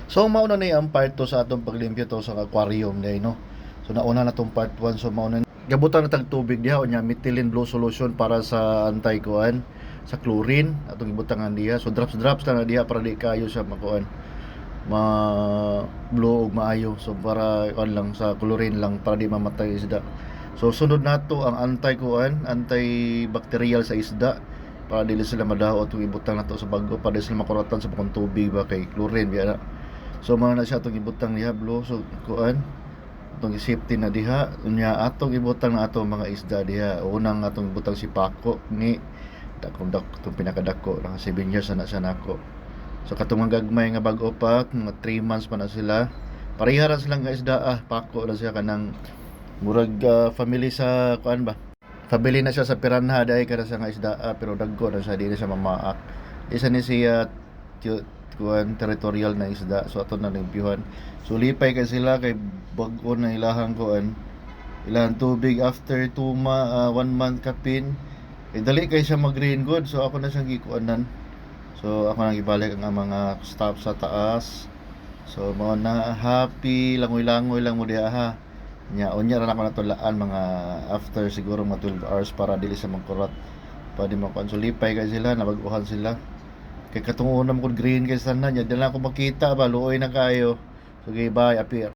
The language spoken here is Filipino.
So mauna ni ang part 2 sa atong paglimpyo to sa aquarium day no. So nauna na tong part 1, so mauna gabutan na tag tubig diha unya methylene blue solution para sa anti kuan sa chlorine atong gibutangan diha. So drops lang na diha para di kayo siya makuan ma blue og maayo. So para kuan lang sa chlorine lang para di mamatay isda. So sunod nato ang anti kuan, antibacterial sa isda para dili sila madaot ug ibutang nato sa bago para di sila makuratan sa bakong tubig ba kay chlorine biya na. So mga na siya itong ibutang diha blue. So kuan itong safety na diha unya atong ibutang na atong mga isda diha. Unang atong ibutang si Paco ni itong pinakadako naka 7 years na siya nako. So katong mga gagmay nga bag-o pa mga 3 months pa na sila. Pareha ra silang nga isda Paco na siya kanang murag family sa kuan ba. Family na siya sa piranha dahil kada sa nga isda pero dagko na siya dili siya mamaak. Isa ni siya kuan territorial na isda, so ato na limpyuhan. So lipay kay sila kay bag-o na ilahang kuan ilahang tubig after 1 month kapin kay dali kay siya mag-green good. So ako na siyang gikuanan, so ako nang ibalik ang mga staff sa taas. So mo na happy langoy-langoy lang mo diha unya ra na ako natulaan mga after siguro mga 12 hours para dili sa magkurat pwede makuan. So lipay kay sila nabag-uhan sila kay katong una mo green kay sana nya dala ko makita ba luoy na kayo. So bye appear